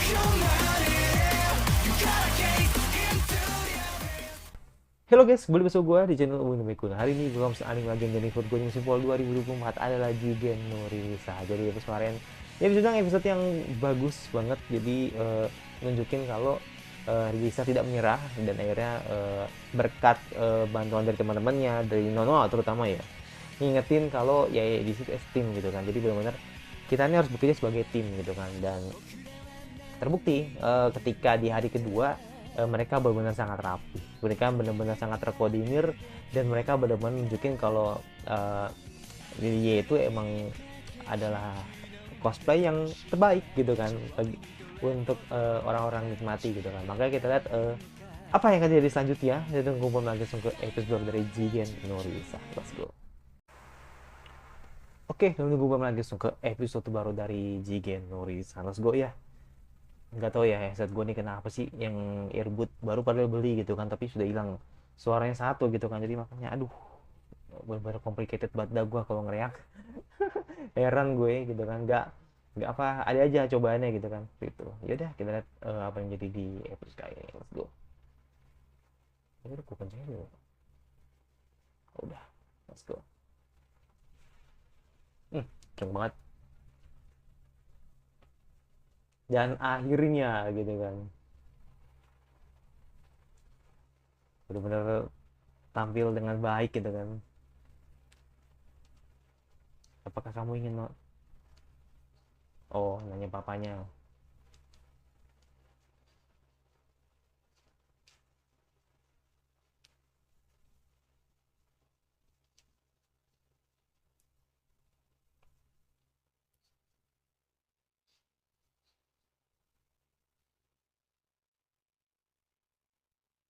Halo guys, kembali bersama gue di channel Uwin Mikun. Hari ini gue bisa anime Legend dari Food Gue Simpol 2024 adalah Jigen no Risa. Jadi episode kemarin, ya bisa bilang episode yang bagus banget. Jadi nunjukin kalau Risa tidak menyerah dan akhirnya berkat bantuan dari teman-temannya, dari Nono terutama ya, ngingetin kalau ya di situ tim gitu kan. Jadi benar-benar kita ini harus bekerja sebagai tim gitu kan. Dan terbukti ketika di hari kedua mereka benar-benar sangat rapi, mereka benar-benar sangat terkoordinir, dan mereka benar-benar nunjukin kalau dia itu emang adalah cosplay yang terbaik gitu kan untuk orang-orang nikmati gitu kan. Makanya kita lihat apa yang akan terjadi selanjutnya. Kita tunggu langsung ke episode dari Jigen no Risa. Let's go. Oke, tunggu langsung ke episode baru dari Jigen no Risa. Let's go ya. Nggak tahu ya headset gue nih kenapa sih yang earbud baru padahal beli gitu kan, tapi sudah hilang suaranya satu gitu kan. Jadi makanya aduh, bener-bener complicated banget dah gue kalau ngeriak. Heran gue gitu kan. Nggak apa, ada aja cobaannya gitu kan gitu. Yaudah kita lihat apa yang jadi di episode kali ini. Let's go. Ini udah gue kencengin dulu. Udah, let's go. Kenceng banget. Dan akhirnya gitu kan, bener-bener tampil dengan baik gitu kan. Apakah kamu ingin oh, nanya papanya.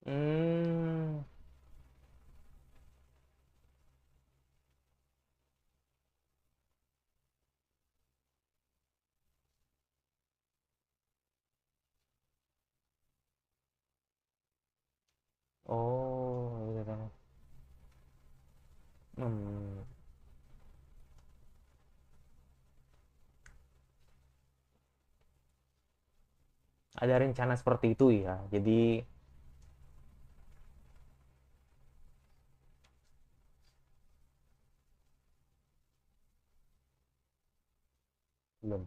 Hmm. Oh, gitu kan. Hmm, ada rencana seperti itu ya. Jadi belum.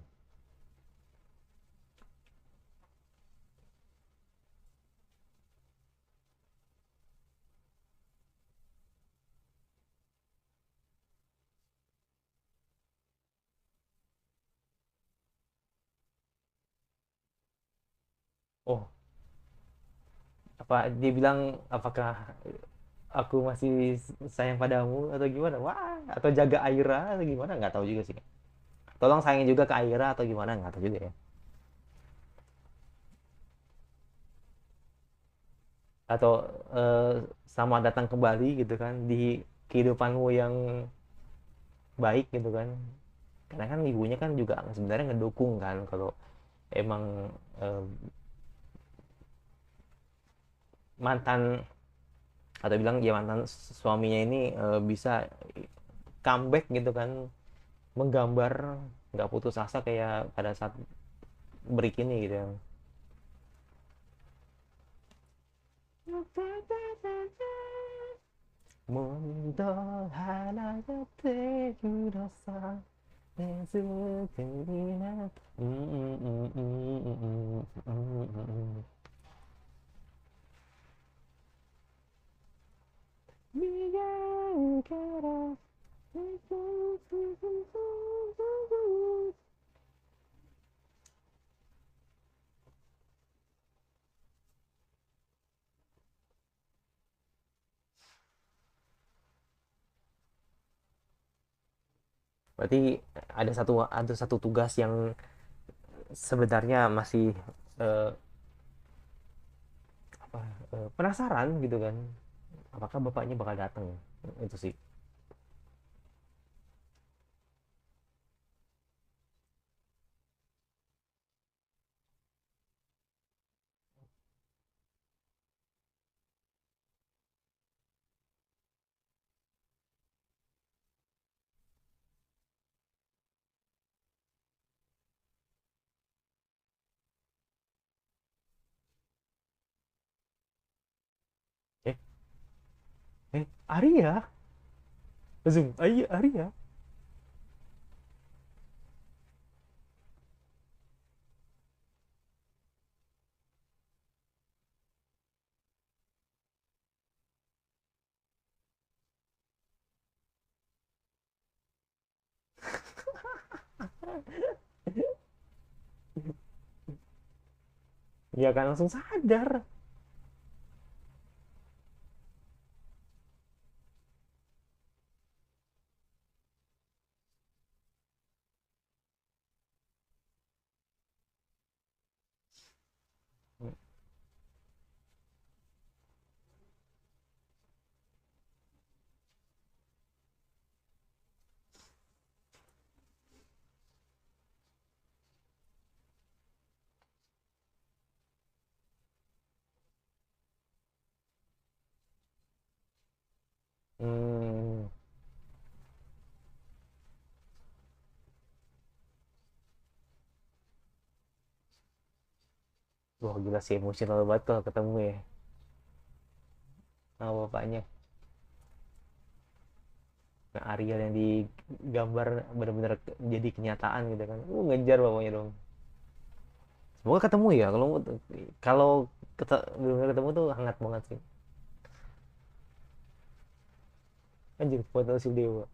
Oh, apa dia bilang, apakah aku masih sayang padamu atau gimana? Wah, atau jaga Aira atau gimana? Nggak tahu juga sih. Tolong sayangin juga ke Aira atau gimana? Nggak tahu juga ya. Atau eh, sama datang kembali gitu kan di kehidupanmu yang baik gitu kan. Karena kan ibunya kan juga sebenarnya ngedukung kan kalau emang eh, mantan, atau bilang ya mantan suaminya ini bisa comeback gitu kan, menggambar nggak putus asa kayak pada saat break ini gitu ya. Mundo hanagate kurosa nezuke ni na. Berarti ada satu tugas yang sebenarnya masih eh, apa penasaran gitu kan, apakah bapaknya bakal datang. Itu sih. Arya, Zoom, Ayo Arya. Ya kan langsung sadar. Hmm. Wah gila sih emosional banget kalau ketemu ya sama bapaknya. Nah, Ariel yang digambar benar-benar jadi kenyataan gitu kan. Ngejar bapaknya dong. Semoga ketemu ya. Kalau benar-benar ketemu tuh hangat banget sih. Anjir foto si Dewa.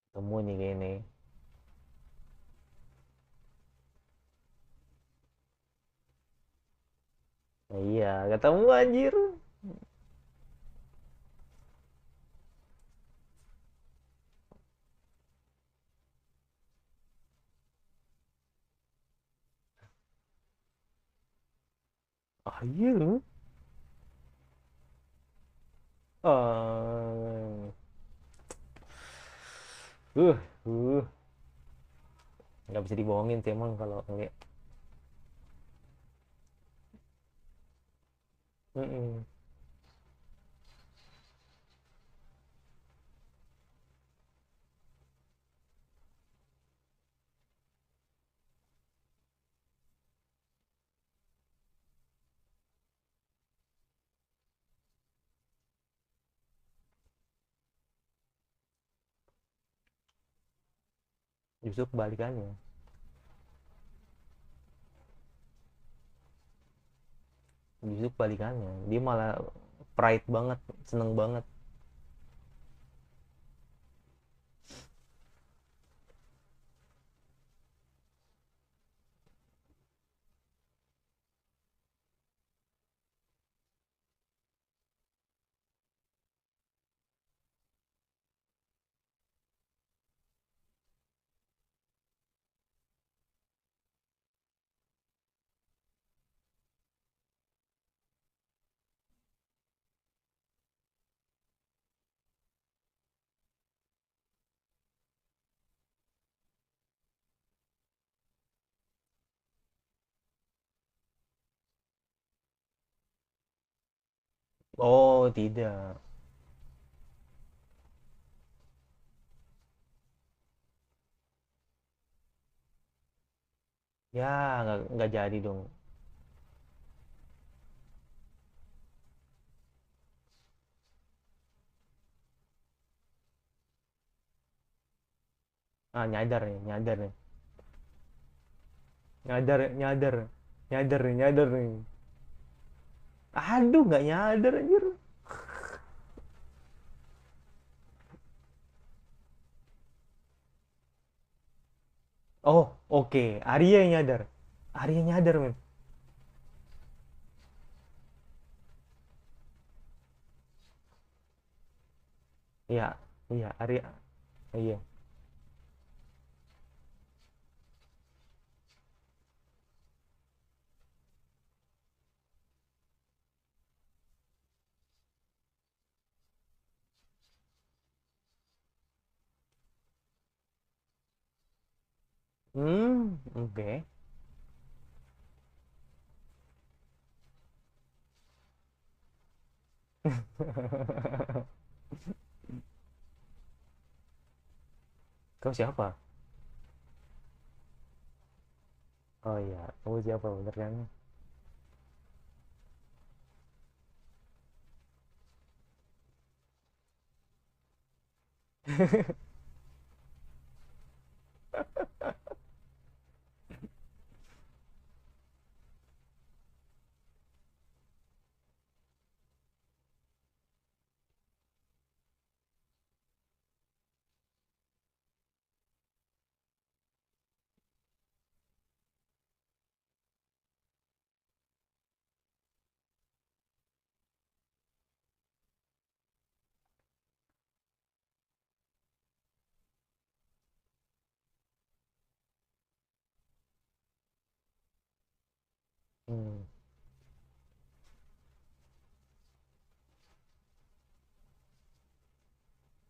Ketemu nih kayaknya. Nah, iya ketemu anjir. Ah iya. Eh, uh, uh, nggak bisa dibohongin sih emang kalau ngeliat. Mm-mm. Justru kebalikannya. Justru kebalikannya. Dia malah pride banget, seneng banget. Oh tidak. Ya nggak jadi dong. Ah nyadar nih, nyadar nih. Nyadar, nyadar. Nyadar nih, nyadar nih. Aduh, nggak nyadar anjir. Oh, oke. Arya yang nyadar. Arya nyadar, men. Iya, iya, Arya. Iya. Oke. Kau siapa? Oh iya, kamu siapa bener kan? Hmm,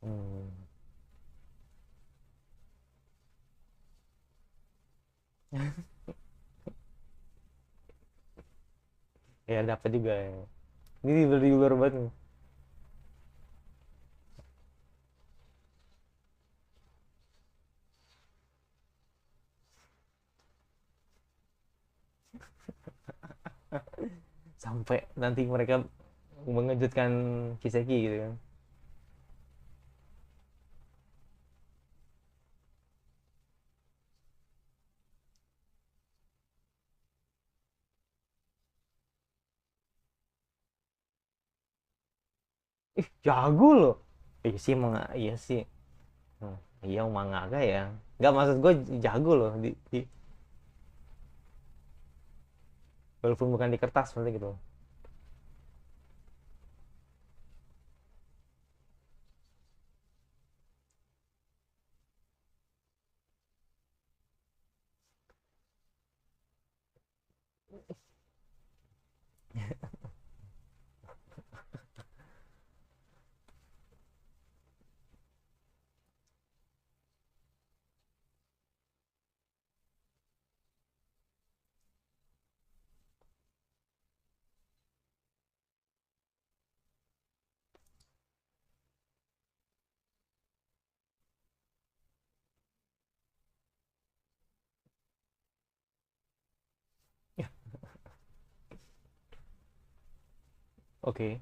hmm. Ya dapat juga ya. Ini di luar banget nih. Sampai nanti mereka mengejutkan Kiseki gitu kan. Ih, jago loh. Iya sih, emang iya sih. Hmm, iya mangaka ya. Nggak, maksud gue jago loh walaupun bukan di kertas seperti gitu. Ya, oke.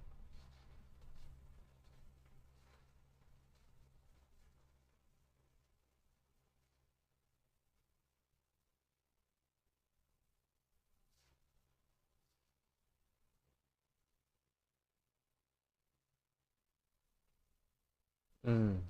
Hmm,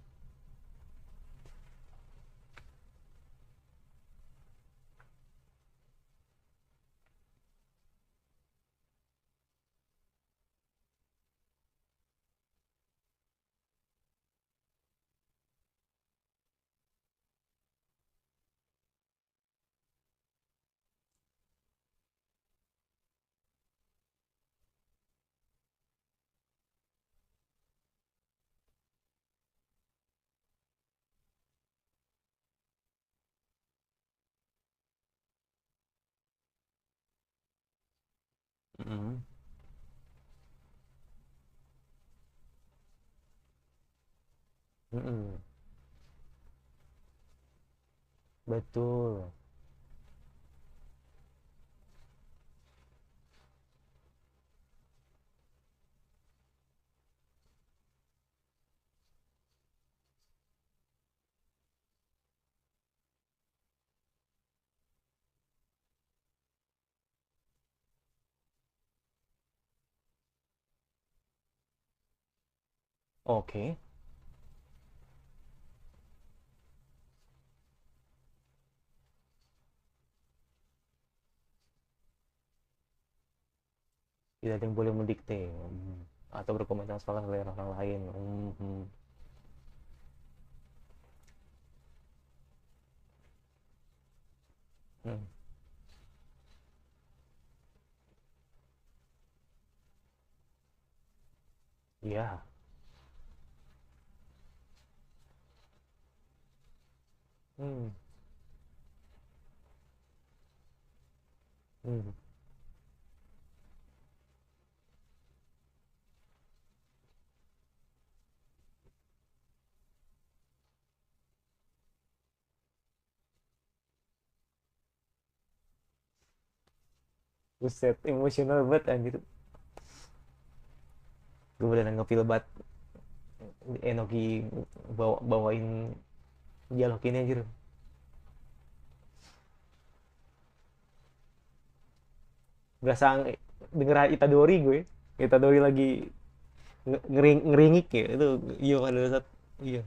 mm, mm. Betul. Oke. Tidak ada yang boleh mendikte. Atau berkomentar soal selera orang lain. Hmm. Iya. Hmm. Hmm. Buset, emosional banget anjir. Gue beneran ngefeel banget Enoki bawain dialog ini anjir. Berasa denger Itadori gue. Itadori lagi ngeringik ya. Itu iya pada saat iya.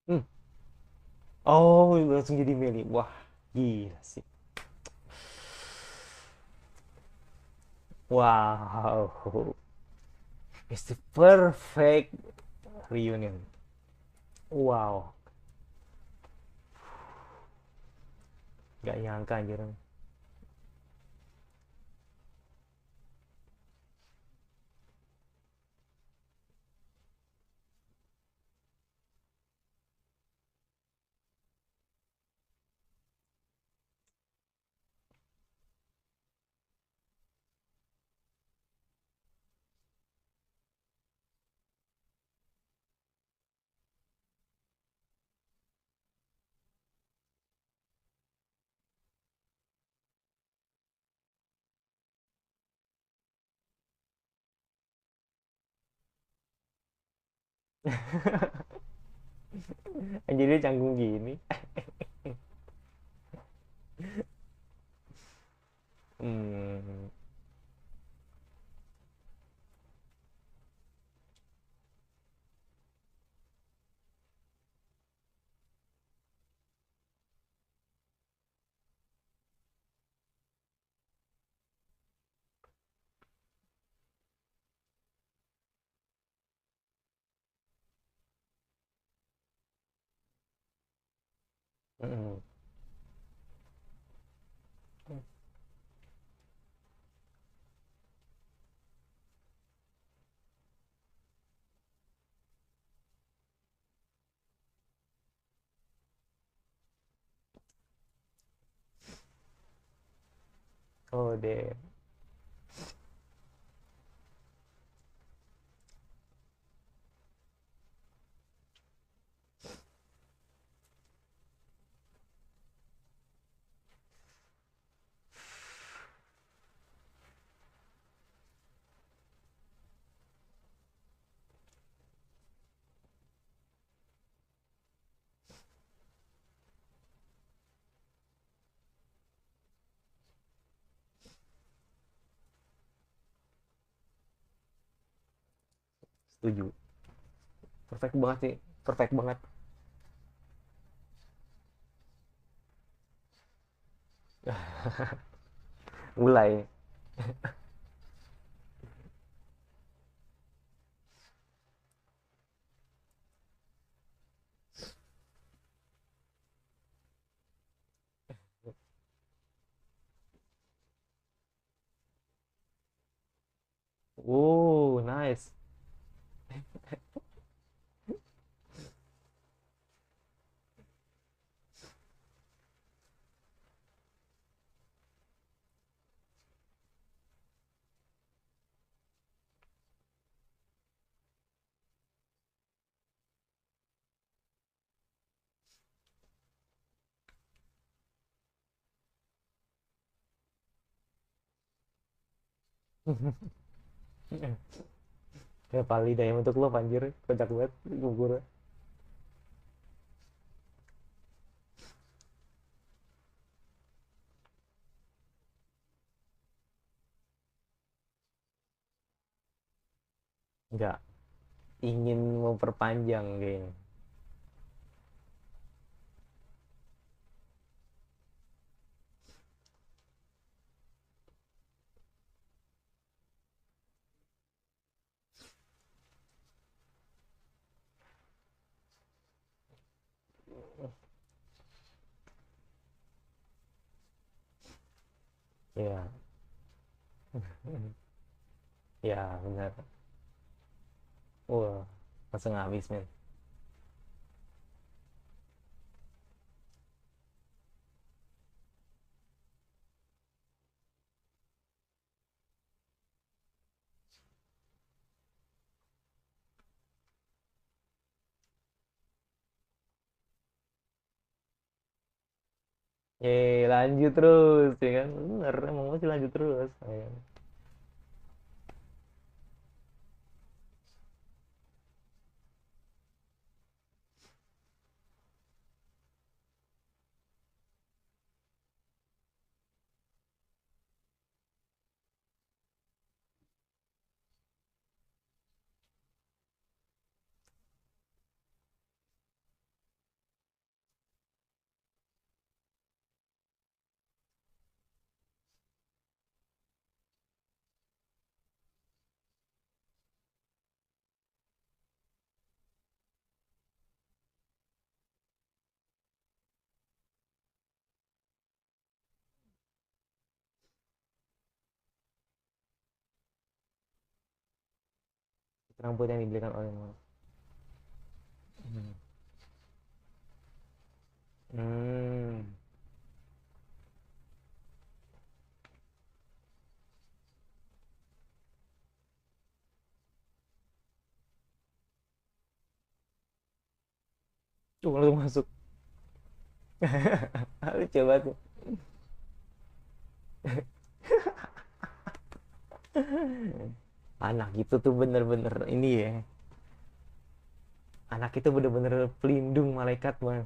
Hmm. Oh, langsung jadi Meli. Wah, gila sih. Wow. It's the perfect reunion. Wow. Gak nyangka anjir. Anjir dia canggung gini. Hmm. Hmm. Oh deh. Setuju. Perfect banget sih, perfect banget. Mulai. Oh, nice. Ya paling deh untuk lo anjir, kocak banget gugur. Enggak, ingin memperpanjang kayaknya. Ya, ya benar. Wah, langsung habis men. Lanjut terus ya kan. Bener, emang masih lanjut terus. Ya. Rambut yang dibelikan oleh mama. Hmm. Hmm. Langsung masuk. Lucu banget tuh. Anak itu tuh bener-bener ini ya. Anak itu bener-bener pelindung malaikat bang.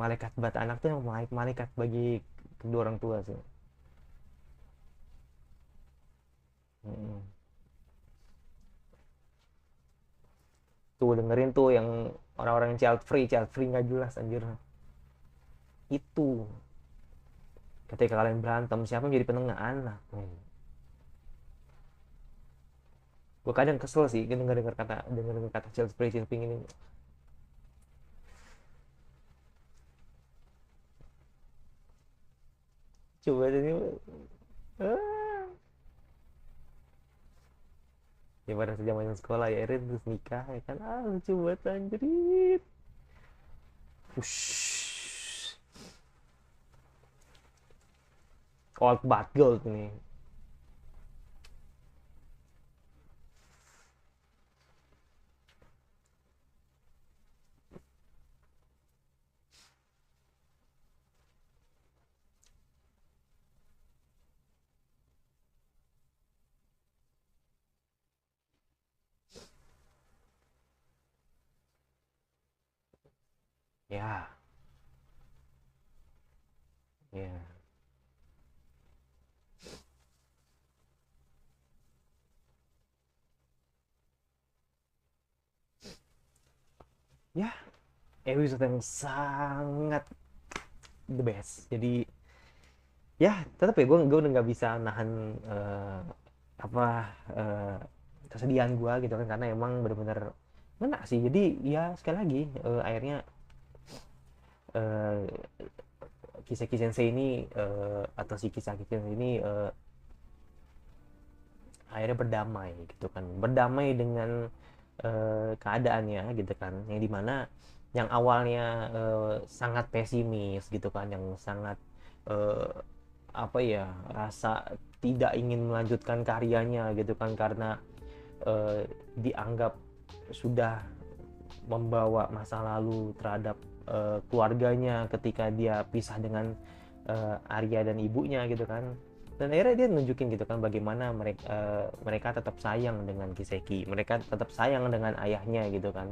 Malaikat buat anak tuh yang malaikat bagi kedua orang tua sih. Hmm. Tuh dengerin tuh yang orang-orang yang child free nggak jelas anjir. Itu ketika kalian berantem siapa yang jadi penengah anak. Gue kadang kesel sih denger kata child free ini. Coba ini ah. Ya pada zaman sekolah ya Erin terus nikah ya kan lucu banget anjir. Ush. Old bad gold nih. Ya, ya. ya episode yang sangat the best. Jadi ya tetap ya gue udah nggak bisa nahan apa eh, kesedihan gue gitu kan, karena emang bener-bener ngena sih. Jadi ya sekali lagi akhirnya eh, Kiseki Sensei ini atau si Kisaki Sensei ini akhirnya berdamai gitu kan, berdamai dengan keadaannya gitu kan, yang dimana yang awalnya sangat pesimis gitu kan, yang sangat eh, apa ya, rasa tidak ingin melanjutkan karyanya gitu kan, karena dianggap sudah membawa masa lalu terhadap keluarganya ketika dia pisah dengan Arya dan ibunya gitu kan. Dan akhirnya dia nunjukin gitu kan bagaimana mereka tetap sayang dengan Kiseki, mereka tetap sayang dengan ayahnya gitu kan,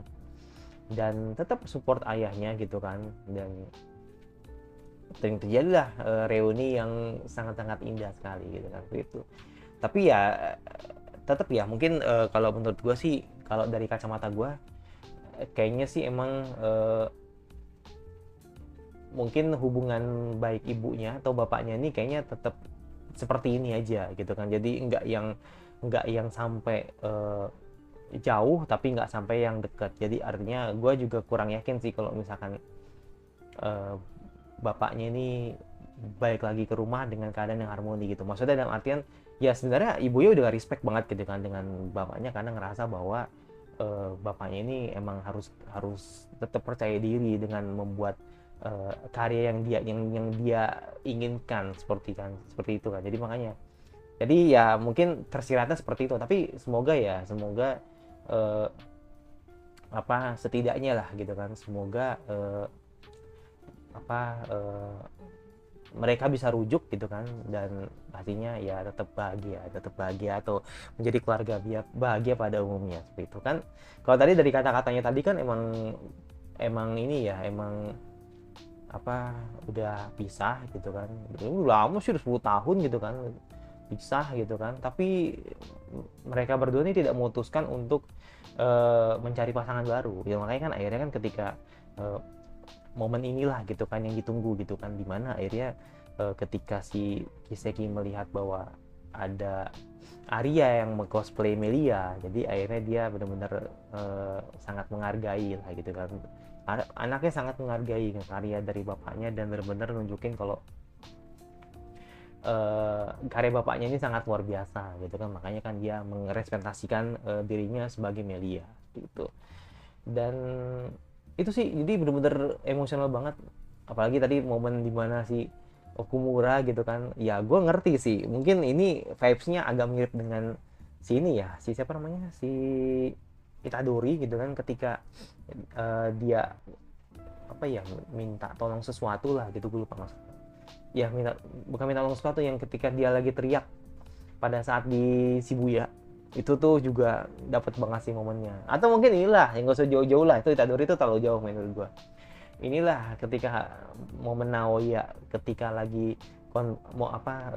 dan tetap support ayahnya gitu kan. Dan terjadilah reuni yang sangat-sangat indah sekali gitu kan itu. Tapi ya tetap ya mungkin kalau menurut gue sih, kalau dari kacamata gue kayaknya sih emang mungkin hubungan baik ibunya atau bapaknya ini kayaknya tetap seperti ini aja gitu kan. Jadi nggak yang sampai jauh tapi nggak sampai yang dekat. Jadi artinya gue juga kurang yakin sih kalau misalkan bapaknya ini balik lagi ke rumah dengan keadaan yang harmoni gitu. Maksudnya dalam artian ya sebenarnya ibunya udah respect banget gitu kan dengan bapaknya, karena ngerasa bahwa bapaknya ini emang harus tetap percaya diri dengan membuat karya yang dia inginkan, seperti itu kan. Jadi makanya, jadi ya mungkin tersiratnya seperti itu. Tapi semoga eh, apa setidaknya lah gitu kan, semoga apa mereka bisa rujuk gitu kan, dan pastinya ya tetap bahagia atau menjadi keluarga bahagia pada umumnya, seperti itu kan. Kalau tadi dari kata-katanya tadi kan emang ini ya, emang apa udah pisah gitu kan, lama sih, udah 10 tahun gitu kan pisah gitu kan, tapi mereka berdua ini tidak memutuskan untuk mencari pasangan baru ya. Makanya kan akhirnya kan ketika uh, momen inilah gitu kan yang ditunggu gitu kan, dimana akhirnya ketika si Kiseki melihat bahwa ada Arya yang cosplay Melia, jadi akhirnya dia benar-benar sangat menghargai lah gitu kan. Anaknya sangat menghargai karya dari bapaknya, dan benar-benar nunjukin kalau karya bapaknya ini sangat luar biasa gitu kan. Makanya kan dia merepresentasikan dirinya sebagai Melia gitu. Dan itu sih jadi bener-bener emosional banget, apalagi tadi momen dimana si Okumura gitu kan. Ya gue ngerti sih, mungkin ini vibesnya agak mirip dengan si ini ya, si siapa namanya, si Itadori gitu kan, ketika dia apa ya, minta tolong sesuatu lah gitu, gue lupa maksudnya ya, bukan minta tolong sesuatu, yang ketika dia lagi teriak pada saat di Shibuya, itu tuh juga dapat banget sih momennya. Atau mungkin inilah yang gak usah jauh-jauh lah, itu Itadori itu terlalu jauh menurut gua. Inilah ketika momen Naoya ketika lagi mau apa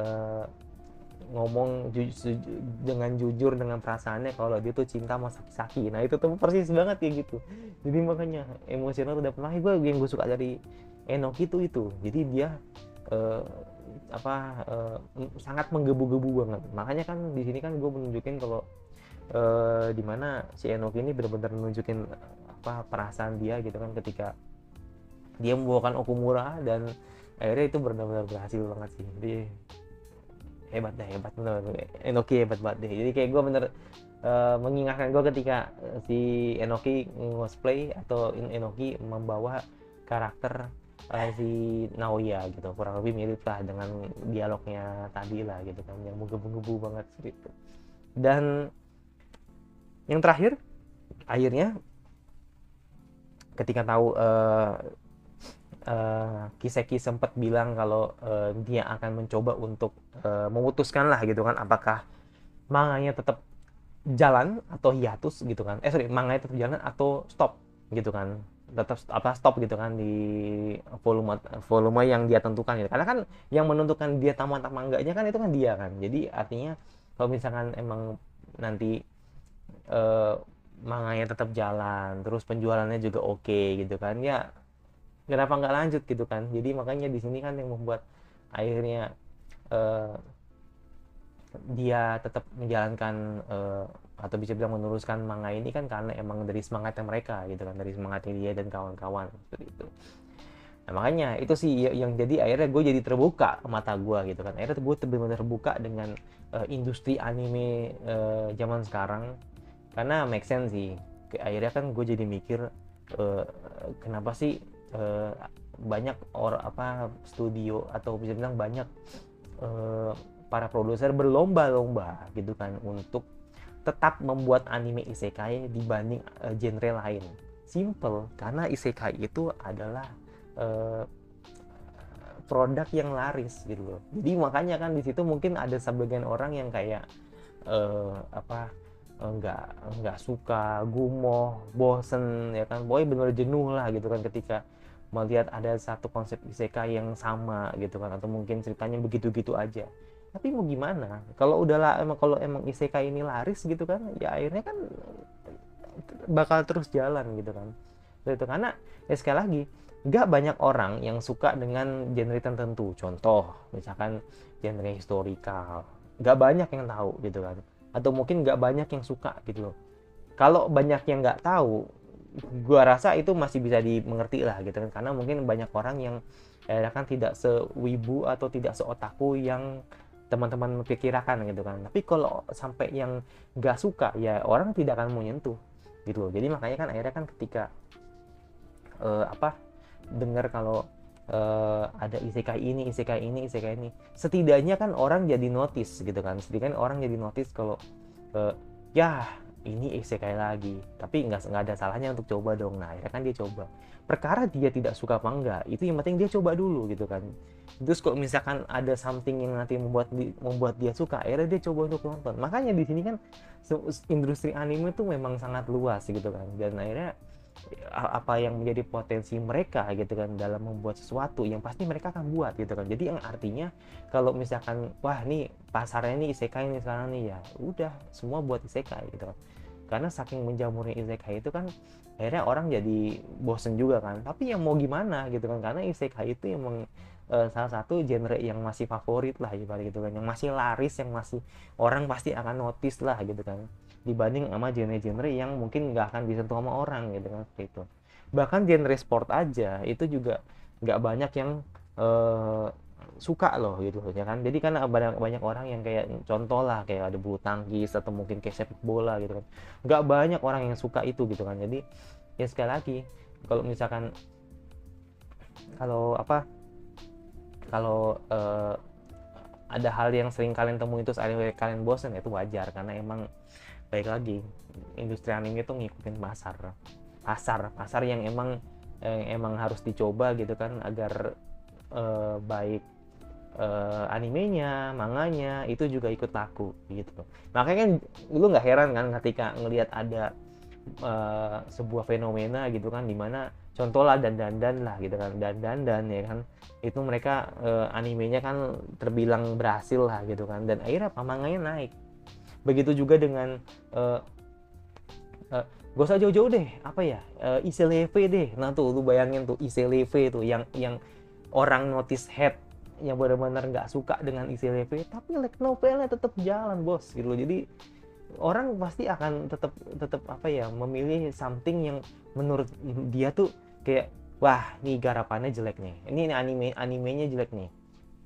ngomong dengan jujur dengan perasaannya kalau dia tuh cinta sama Saki-Saki. Nah itu tuh persis banget ya gitu. Jadi makanya emosional tuh dapet. Nah gue yang gue suka dari Enoki itu. Jadi dia eh, apa sangat menggebu-gebu banget. Makanya kan di sini kan gue menunjukin kalau dimana si Enoki ini benar-benar menunjukin apa perasaan dia gitu kan, ketika dia membawakan Okumura, dan akhirnya itu benar-benar berhasil banget sih. Jadi hebat bener, Enoki hebat banget deh. Jadi kayak gue bener mengingatkan gue ketika si Enoki cosplay atau Enoki membawa karakter si Naoya gitu, kurang lebih mirip lah dengan dialognya tadi lah gitu kan, yang menggebu-gebu banget gitu. Dan yang terakhir, akhirnya ketika tahu Kiseki sempat bilang kalau dia akan mencoba untuk memutuskan lah gitu kan, apakah manganya tetap jalan atau hiatus gitu kan, manganya tetap jalan atau stop gitu kan, tetap apa stop gitu kan di volume volume yang dia tentukan gitu. Karena kan yang menentukan dia tamat mangganya kan itu kan dia kan. Jadi artinya kalau misalkan emang nanti eh, manganya tetap jalan, terus penjualannya juga oke gitu kan. Ya, kenapa nggak lanjut gitu kan. Jadi makanya di sini kan yang membuat akhirnya eh, dia tetap menjalankan atau bisa bilang meneruskan manga ini kan karena emang dari semangatnya mereka gitu kan, dari semangatnya dia dan kawan-kawan seperti itu. Nah, makanya itu sih yang jadi akhirnya gue jadi terbuka mata gue gitu kan. Akhirnya gue benar-benar terbuka dengan industri anime zaman sekarang, karena make sense sih. Akhirnya kan gue jadi mikir eh, kenapa sih eh, banyak studio atau bisa bilang banyak eh, para produser berlomba-lomba gitu kan untuk tetap membuat anime isekai dibanding genre lain. Simple, karena isekai itu adalah eh, produk yang laris gitu loh. Jadi makanya kan di situ mungkin ada sebagian orang yang kayak eh, apa nggak suka, gumoh, bosen ya kan, boy bener jenuh lah gitu kan ketika melihat ada satu konsep isekai yang sama gitu kan, atau mungkin ceritanya begitu-gitu aja. Tapi mau gimana, kalau udahlah emang kalau emang isekai ini laris gitu kan, ya akhirnya kan bakal terus jalan gitu kan. Itu karena ya sekali lagi nggak banyak orang yang suka dengan genre tertentu. Contoh misalkan genre historical, nggak banyak yang tahu gitu kan, atau mungkin nggak banyak yang suka gitu loh. Kalau banyak yang nggak tahu, gua rasa itu masih bisa dimengerti lah gitu kan, karena mungkin banyak orang yang kan tidak sewibu atau tidak seotaku yang teman-teman pikirkan gitu kan. Tapi kalau sampai yang nggak suka, ya orang tidak akan mau nyentuh gitu loh. Jadi makanya kan akhirnya kan ketika dengar kalau ada isekai ini, setidaknya kan orang jadi notice gitu kan. Setidaknya orang jadi notice kalau uh, ya ini isekai lagi, tapi nggak ada salahnya untuk coba dong. Nah akhirnya kan dia coba. Perkara dia tidak suka apa enggak, itu yang penting dia coba dulu gitu kan. Terus kalau misalkan ada something yang nanti membuat dia suka, akhirnya dia coba untuk nonton. Makanya di sini kan industri anime itu memang sangat luas gitu kan, dan akhirnya apa yang menjadi potensi mereka gitu kan dalam membuat sesuatu yang pasti mereka akan buat gitu kan. Jadi yang artinya kalau misalkan wah nih pasarnya nih isekai nih sekarang nih, ya udah semua buat isekai gitu kan. Karena saking menjamurnya isekai itu kan akhirnya orang jadi bosen juga kan. Tapi yang mau gimana gitu kan, karena isekai itu emang salah satu genre yang masih favorit lah ibarat gitu kan, yang masih laris, yang masih orang pasti akan notice lah gitu kan, dibanding sama genre-genre yang mungkin nggak akan disentuh sama orang gitu kan, seperti itu. Bahkan genre sport aja itu juga nggak banyak yang eh, suka loh gitu ya kan. Jadi kan banyak banyak orang yang kayak contoh lah kayak ada bulu tangkis atau mungkin kayak sepak bola gitu kan, nggak banyak orang yang suka itu gitu kan. Jadi ya sekali lagi, kalau misalkan kalau kalau ada hal yang sering kalian temui terus kalian bosan, ya itu wajar karena emang baik lagi industri anime itu ngikutin pasar yang emang harus dicoba gitu kan, agar baik animenya, manganya itu juga ikut laku gitu. Makanya kan lu nggak heran kan ketika ngelihat ada sebuah fenomena gitu kan, dimana contoh lah dandan lah gitu kan, dandan ya kan, itu mereka animenya kan terbilang berhasil lah gitu kan, dan akhirnya manganya naik. Begitu juga dengan uh, uh, gak usah jauh-jauh deh, apa ya, ICLV deh. Nah tuh lu bayangin tuh ICLV tuh yang orang notice head yang benar-benar nggak suka dengan ICLV, tapi like novelnya tetap jalan bos gitu loh. Jadi orang pasti akan tetap tetap apa ya, memilih something yang menurut dia tuh kayak wah nih garapannya jelek nih, ini animenya jelek nih,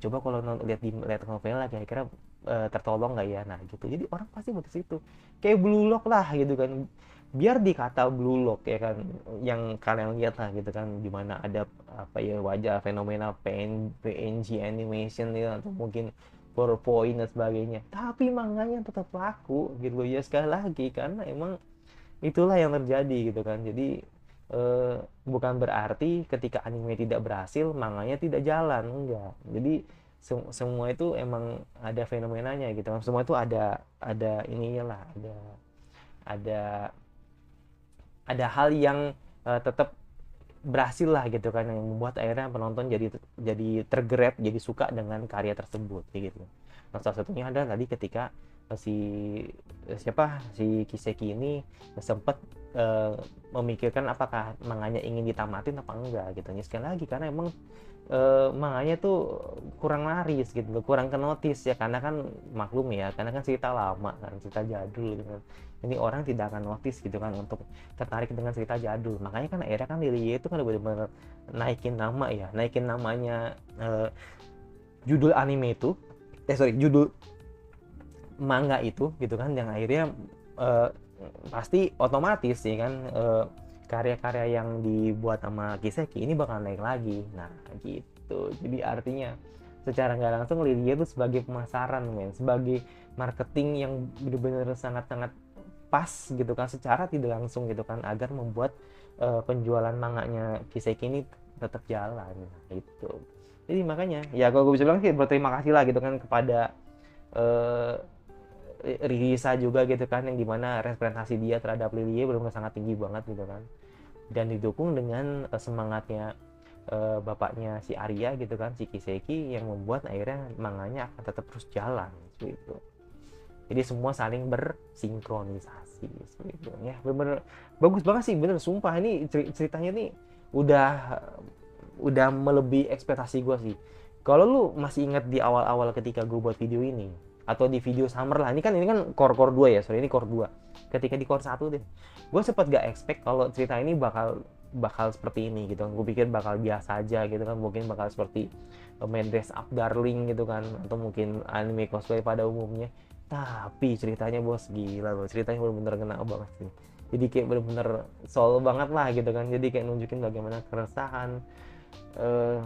coba kalau lihat novelnya kira-kira tertolong nggak ya, nah gitu. Jadi orang pasti buat situ, kayak Blue Lock lah gitu kan, biar dikata Blue Lock ya kan, yang kalian lihat lah gitu kan, dimana ada apa ya, wajah fenomena PNG animation ya, atau mungkin PowerPoint dan sebagainya, tapi manganya tetap laku gitu loh. Ya sekali lagi karena emang itulah yang terjadi gitu kan. Jadi bukan berarti ketika anime tidak berhasil manganya tidak jalan, enggak. Jadi semua itu emang ada fenomenanya gitu kan. Semua itu ada ininya lah, ada ada hal yang tetap berhasil lah gitu kan, yang membuat akhirnya penonton jadi tergerak, jadi suka dengan karya tersebut gitu. Nah salah satunya adalah tadi ketika si siapa si Kiseki ini sempat memikirkan apakah manganya ingin ditamatin apa enggak gitu. Ya, sekali lagi karena emang manganya tuh kurang laris gitu loh, kurang kenotis ya, karena kan maklum ya, karena kan cerita lama kan, cerita jadul gitu kan. Ini orang tidak akan notice gitu kan untuk tertarik dengan cerita jadul. Makanya kan akhirnya kan Lilie itu kan benar-benar naikin nama ya, naikin namanya judul anime itu, sorry, judul manga itu gitu kan, yang akhirnya eh, pasti otomatis sih kan karya-karya yang dibuat sama Kiseki ini bakal naik lagi. Nah gitu, jadi artinya secara nggak langsung Lydia itu sebagai pemasaran men, sebagai marketing yang benar-benar sangat-sangat pas gitu kan, secara tidak langsung gitu kan, agar membuat penjualan manganya Kiseki ini tetap jalan. Nah, itu jadi makanya ya kalau gue bisa bilang sih berterima kasih lah gitu kan kepada eh, Risa juga gitu kan, yang dimana representasi dia terhadap Lilie benar-benar sangat tinggi banget gitu kan, dan didukung dengan semangatnya bapaknya si Arya gitu kan, si Kiseki, yang membuat akhirnya manganya akan tetap terus jalan gitu. Jadi semua saling bersinkronisasi gitu ya, bener-bener bagus banget sih, bener sumpah. Ini ceritanya nih udah melebihi ekspektasi gue sih. Kalau lu masih ingat di awal-awal ketika gue buat video ini, atau di video summer lah, ini kan core 2 ya, sorry, ini core 2. Ketika di core 1 deh, gue sempat gak expect kalau cerita ini bakal seperti ini gitu kan. Gue pikir bakal biasa aja gitu kan, mungkin bakal seperti main dress up darling gitu kan, atau mungkin anime cosplay pada umumnya. Tapi ceritanya bos, gila loh, ceritanya bener-bener kena banget sih. Jadi kayak bener-bener soul banget lah gitu kan. Jadi kayak nunjukin bagaimana keresahan, eh,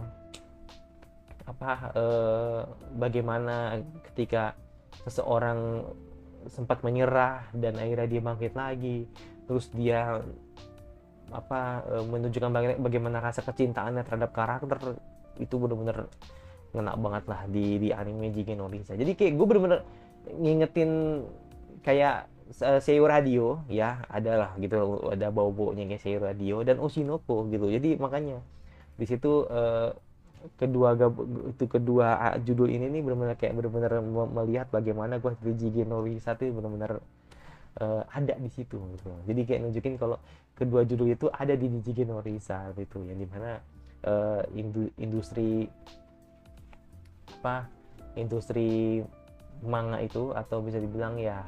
bagaimana ketika seseorang sempat menyerah dan akhirnya dia bangkit lagi, terus dia menunjukkan bagaimana rasa kecintaannya terhadap karakter. Itu bener-bener ngena banget lah di anime Jigen no Rinsa. Jadi kayak gue bener-bener ngingetin kayak Seiyu Radio ya, adalah gitu, ada bau-baunya kayak Seiyu Radio dan Oshinoko gitu. Jadi makanya di situ kedua judul ini nih benar-benar kayak benar-benar melihat bagaimana gue di Jigen no Rinsa itu benar-benar ada di situ gitu. Jadi kayak nunjukin kalau kedua judul itu ada di Jigen no Rinsa gitu, yang dimana industri industri manga itu, atau bisa dibilang ya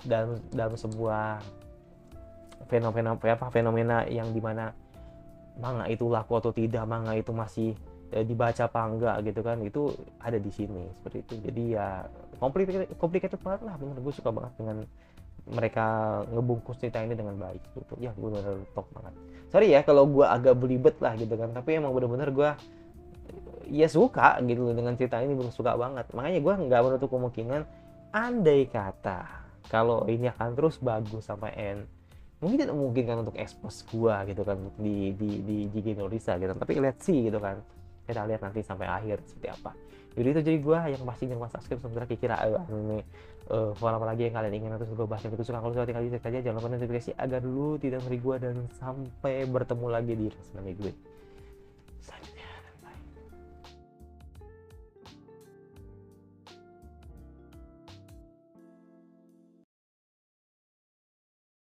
dalam sebuah fenomena yang dimana manga itu laku atau tidak, manga itu masih dibaca apa enggak gitu kan, itu ada di sini seperti itu. Jadi ya complicated banget lah, bener gue suka banget dengan mereka ngebungkus cerita ini dengan baik gitu ya, gue bener top banget. Sorry ya kalau gue agak belibet lah gitu kan, tapi emang bener-bener gue ya suka gitu dengan cerita ini, bener suka banget. Makanya gue nggak menutup kemungkinan andai kata kalau ini akan terus bagus sampai end, mungkin tidak mungkin kan untuk expose gua gitu kan di Jigen no Rinsa gitu, tapi let's see gitu kan, kita lihat nanti sampai akhir seperti apa. Jadi itu, jadi gua yang pasti jangan lupa subscribe, sementara kira anime apa lagi yang kalian ingin terus gua bahas, yang itu suka, kalau suka tinggal di like aja, jangan lupa notifikasi agar dulu tidak ngeri gua, dan sampai bertemu lagi di anime gue.